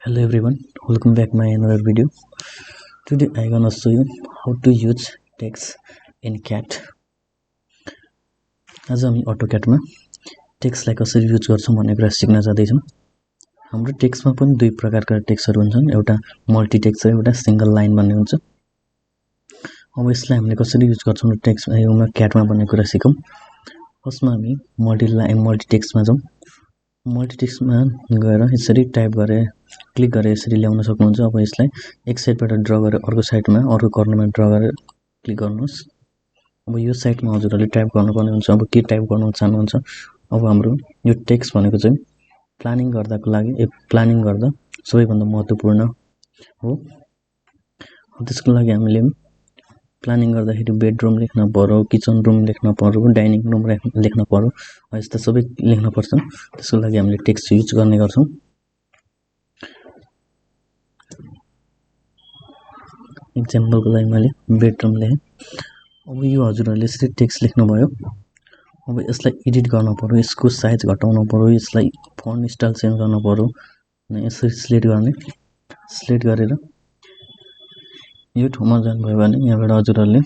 Hello everyone, welcome back my another video. Today I gonna show you how to use text in CAD. आज हामी AutoCAD मा टेक्स्टलाई कसरी use गर्छौं भन्ने कुरा सिक्न जाँदै छौं। हाम्रो टेक्स्टमा पनि दुई प्रकारका टेक्स्टहरु हुन्छन्, एउटा मल्टी टेक्स्ट र एउटा सिंगल लाइन भन्ने हुन्छ। अब यसलाई हामीले कसरी युज गर्छौं र टेक्स्ट योमा CAD मा भन्ने कुरा सिकौं। फर्स्टमा हामी मल्टी टेक्स्टमा जाउँ। मल्टी टेक्स्टमा गएर यसरी टाइप गरे क्लिक गरे यसरी ल्याउन सक्नुहुन्छ। अब यसलाई एक साइडबाट ड्रा गरे अर्को साइडमा अर्को कर्नरमा ड्रा गरे क्लिक गर्नुस्। अब यो साइडमा हजुरहरुले टाइप गर्नुपर्ने हुन्छ। अब के टाइप गर्न चाहनुहुन्छ? अब हाम्रो यो टेक्स्ट भनेको चाहिँ प्लानिङ गर्दाको लागि प्लानिङ गर्दा सबैभन्दा महत्त्वपूर्ण हो। त्यसको लागि हामीले प्लानिङ गर्दाखेरि बेडरुम लेख्न पर्यो, किचन रुम लेख्न पर्यो, डाइनिङ रुम लेख्न पर्यो, यस्ता सबै लेख्न पर्छ। त्यसको लागि हामीले टेक्स्ट युज गर्ने गर्छौं। एक्जाम्पलको लागि मैले बेडरुम लेखे। अब यो हजुरहरुले यसरी टेक्स्ट लेख्नु भयो। अब यसलाई एडिट गर्न पर्यो, यसको साइज घटाउन पर्यो, यसलाई फन्ट स्टाइल चेन्ज गर्न पर्यो। अनि यसरी सिलेक्ट गर्ने, सिलेक्ट गरेर यो ठाउँमा जानुभयो भने यहाँबाट हजुरहरुले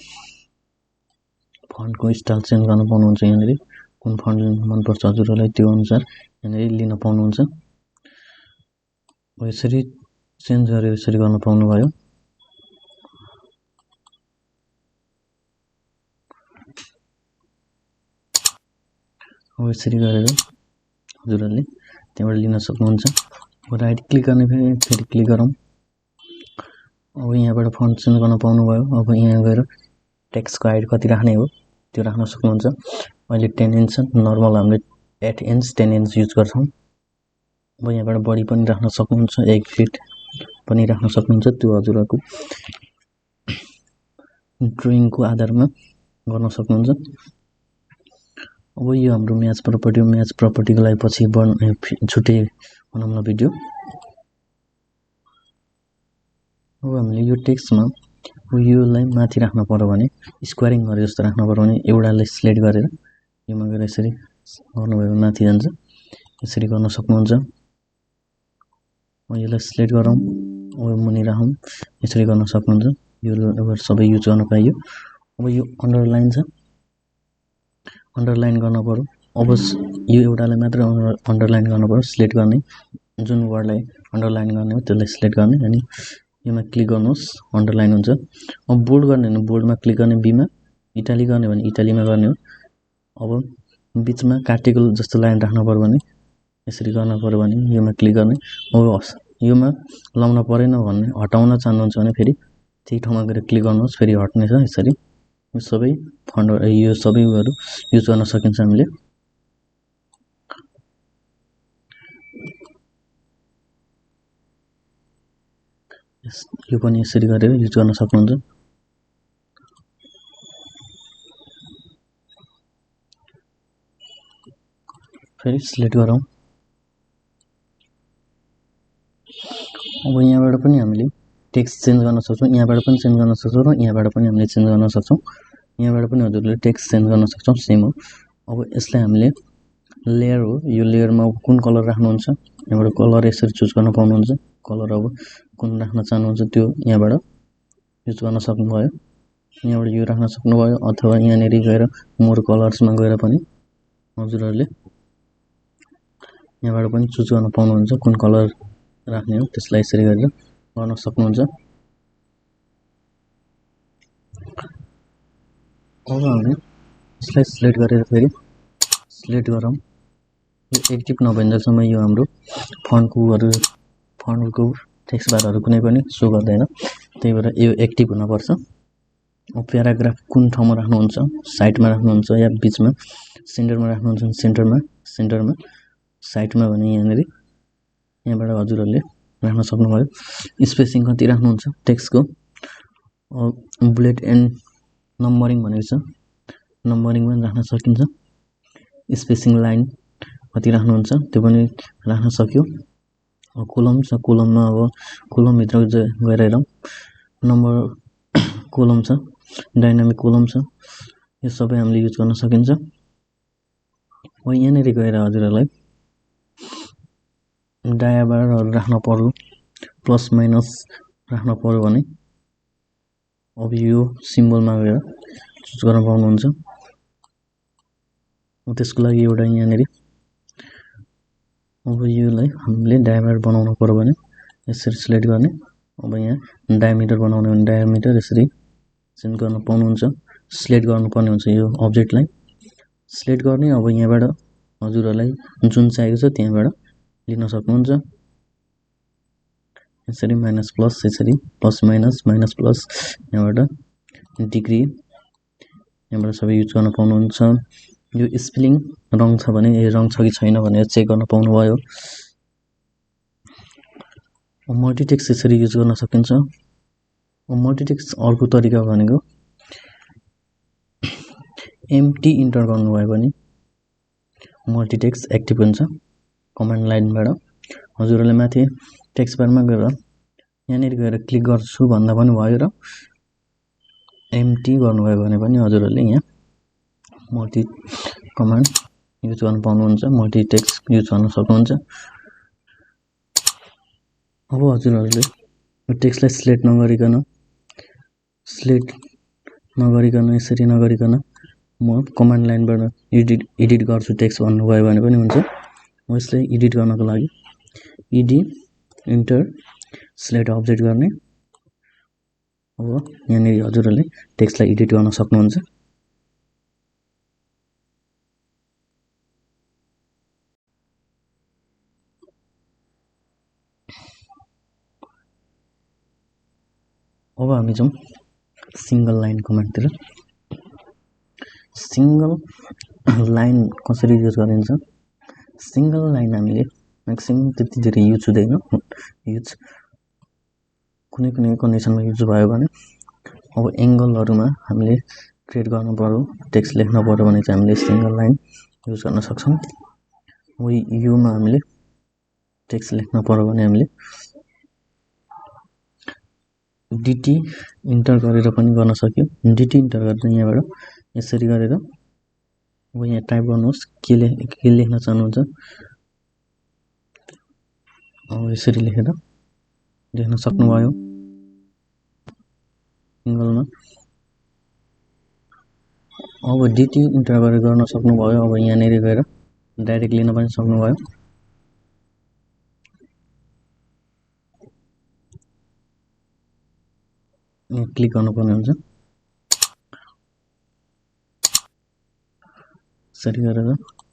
फन्टको स्टाइल चेन्ज गर्न पाउनुहुन्छ। यहाँनेरि कुन फन्ट मन पर्छ हजुरहरुलाई त्यो अनुसार यहाँनेरि लिन पाउनुहुन्छ। यसरी चेन्ज गरेर यसरी गर्न पाउनु भयो। अब यसरी गरेर हजुरहरुले त्यहाँबाट लिन सक्नुहुन्छ। अब राइट क्लिक गर्ने फेरि क्लिक गरौँ। अब यहाँबाट फन्ट चेन्ज गर्न पाउनु भयो। अब यहाँ गएर टेक्स्टको हाइट कति राख्ने हो त्यो राख्न सक्नुहुन्छ। अहिले 10 इन्च छ, नर्मल हामीले 8 इन्च 10 इन्च युज गर्छौं। अब यहाँबाट बढी पनि राख्न सक्नुहुन्छ, 1 फिट पनि राख्न सक्नुहुन्छ। त्यो हजुरहरुको ड्रइङको आधारमा गर्न सक्नुहुन्छ। अब यो हाम्रो म्याच प्रपर्टीको लागि पछि छुट्टै बनाउन भिडियो। अब हामीले यो टेक्स्टमा योलाई माथि राख्न पर्यो भने स्क्वायरिङ गरे जस्तो राख्न पर्यो भने एउटालाई सिलेक्ट गरेर योमा गएर यसरी गर्नुभयो भने माथि जान्छ। यसरी गर्न सक्नुहुन्छ। यसलाई सिलेक्ट गरौँ, अब मुनि राखौँ, यसरी गर्न सक्नुहुन्छ। यो सबै युज गर्न पाइयो। अब यो अन्डरलाइन छ, अन्डरलाइन गर्न पर्यो। अब यो एउटालाई मात्र अन्डरलाइन गर्न पर्यो। सिलेक्ट गर्ने, जुन वर्डलाई अन्डरलाइन गर्ने हो त्यसलाई सिलेक्ट गर्ने अनि योमा क्लिक गर्नुहोस्, अन्डरलाइन हुन्छ। अब बोल्ड गर्ने भने बोल्डमा क्लिक गर्ने, बीमा इटाली गर्ने भने इटालीमा गर्ने हो। अब बीचमा काटेको जस्तो लाइन राख्न पर्यो भने यसरी गर्न पर्यो भने योमा क्लिक गर्ने। अब योमा लाउन परेन भन्ने हटाउन चाहनुहुन्छ भने फेरि त्यही ठाउँमा गएर क्लिक गर्नुहोस्, फेरि हट्नेछ। यसरी यो सबै फन्ट यो सबैहरु युज गर्न सकिन्छ हामीले। यो पनि यसरी गरेर युज गर्न सक्नुहुन्छ। फेरि सिलेक्ट गरौँ। अब यहाँबाट पनि हामीले टेक्स्ट चेन्ज गर्न सक्छौं, यहाँबाट पनि चेन्ज गर्न सक्छौं र यहाँबाट पनि हामीले चेन्ज गर्न सक्छौं। यहाँबाट पनि हजुरले टेक्स्ट चेन्ज गर्न सक्छौं, सेम हो। अब यसलाई हामीले लेयर हो, यो लेयरमा कुन कलर राख्नुहुन्छ यहाँबाट कलर यसरी चुज गर्न पाउनुहुन्छ। कलर अब कुन राख्न चाहनुहुन्छ त्यो यहाँबाट युज गर्न सक्नुभयो। यहाँबाट यो राख्न सक्नुभयो अथवा यहाँनेरि गएर मोर कलर्समा गएर पनि हजुरहरुले यहाँबाट पनि चुज गर्न पाउनुहुन्छ कुन कलर राख्ने हो। त्यसलाई यसरी गरेर गर्न सक्नुहुन्छ। अब हामी यसलाई सिलेक्ट गरेर फेरि सिलेक्ट गरौँ। यो एक्टिभ नभइन्जेलसम्म यो हाम्रो फन्टको टेक्स्ट बारहरु कुनै पनि शो गर्दैन, त्यही भएर यो एक्टिभ हुन पर्छ। अब प्याराग्राफ कुन ठाउँमा राख्नुहुन्छ, साइडमा राख्नुहुन्छ या बीचमा, सेन्टरमा राख्नुहुन्छ सेन्टरमा, साइडमा भने यहाँनेरि यहाँबाट हजुरहरुले राख्न सक्नुभयो। स्पेसिङ कति राख्नुहुन्छ टेक्स्टको, बुलेट एन्ड नम्बरिङ भनेको छ, नम्बरिङ पनि राख्न सकिन्छ। स्पेसिङ लाइन कति राख्नुहुन्छ त्यो पनि राख्न सक्यो। कोलम छ, कोलममा अब कोलम भित्र गएर हेरौँ, नम्बर कोलम छ, डाइनामिक कोलम छ, यो सबै हामीले युज गर्न सकिन्छ। अब यहाँनेरि गएर हजुरहरुलाई डायाबारहरु राख्न पर्यो प्लस माइनस राख्न पर्यो भने अब यो सिम्बलमा गएर चुज गर्न पाउनुहुन्छ। त्यसको लागि एउटा यहाँनिर अब योलाई हामीले डायमिटर बनाउनु पर्यो भने यसरी सिलेक्ट गर्ने। अब यहाँ डायमिटर बनाउने भने डायमिटर यसरी चेन्ज गर्न पाउनुहुन्छ। सिलेक्ट गर्नुपर्ने हुन्छ यो अब्जेक्टलाई सिलेक्ट गर्ने। अब यहाँबाट हजुरहरूलाई जुन चाहिएको छ त्यहाँबाट लिन सक्नुहुन्छ। यसरी माइनस प्लस, यसरी प्लस माइनस, माइनस प्लस, यहाँबाट डिग्री यहाँबाट सबै युज गर्न पाउनुहुन्छ। यो स्पेलिङ रङ छ भने रङ छ कि छैन भनेर चेक गर्न पाउनुभयो। मल्टिटेक्स्ट यसरी युज गर्न सकिन्छ। मल्टिटेक्स्ट अर्को तरिका भनेको एम्प्टी इन्टर गर्नुभयो भने मल्टिटेक्स्ट एक्टिभ हुन्छ। कमान्ड लाइनबाट हजुरहरूले माथि टेक्स्ट बारमा गएर यहाँनिर गएर क्लिक गर्छु भन्दा पनि भयो र एम्प्टी गर्नुभयो भने पनि हजुरहरूले यहाँ मल्टी कमान्ड युज गर्न पाउनुहुन्छ। मल्टिटेक्स्ट युज गर्न सक्नुहुन्छ। अब हजुरहरूले टेक्स्टलाई सिलेक्ट नगरिकन यसरी नगरिकन म कमान्ड लाइनबाट एडिट गर्छु टेक्स्ट भन्नुभयो भने पनि हुन्छ। म यसलाई एडिट गर्नको लागि इडी इन्टर सिलेक्ट अब्जेक्ट गर्ने। अब यहाँनिर हजुरहरूले टेक्स्टलाई एडिट गर्न सक्नुहुन्छ। अब हामी जाउँ सिंगल लाइन कमान्डतिर। सिंगल लाइन कसरी युज गरिन्छ? सिंगल लाइन हामीले म्याक्सिमम त्यति धेरै युज हुँदैन। कुनै कन्डिसनमा युज भयो भने अब एङ्गलहरुमा हामीले क्रिएट गर्नु पर्यो, टेक्स्ट लेख्न पर्यो भने चाहिँ हामीले सिंगल लाइन युज गर्न सक्छौं। अब योमा हामीले टेक्स्ट लेख्न पर्यो भने हामीले डीटी इन्टर गरेर पनि गर्न सक्यो। डीटी इन्टर गरेर यहाँबाट यसरी गरेर अब यहाँ टाइप गर्नुहोस् के लेख्न चाहनुहुन्छ। अब यसरी लेखेर लेख्न सक्नुभयो सिंगलमा। अब डीटी इन्टर गरेर गर्न सक्नुभयो। अब यहाँनिर गएर डाइरेक्ट लिन पनि सक्नुभयो। यहाँ क्लिक गर्नुपर्ने हुन्छ। यसरी गरेर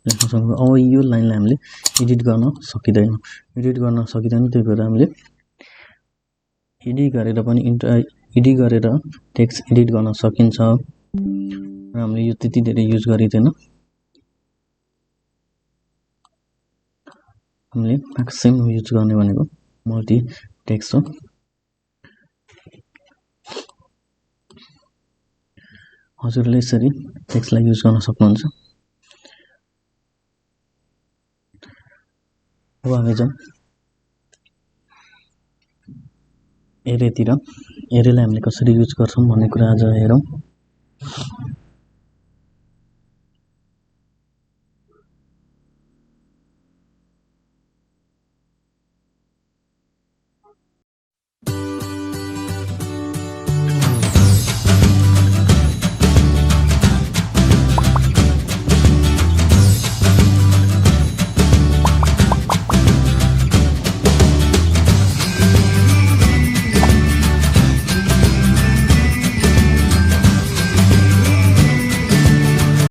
लेख्न सक्नुभयो। अब यो लाइनलाई हामीले एडिट गर्न सकिदैन। त्यही भएर हामीले एडिट गरेर पनि एडिट गरेर टेक्स्ट एडिट गर्न सकिन्छ। र हामीले यो त्यति धेरै युज गरिदैन। हामीले म्याक्सिमम युज गर्ने भनेको मल्टी टेक्स्ट हो। हजुरले यसरी टेक्स्टलाई युज गर्न सक्नुहुन्छ। अब हामी जाउँ एरेतिर। एरेलाई हामीले कसरी युज गर्छौं भन्ने कुरा आज हेरौं।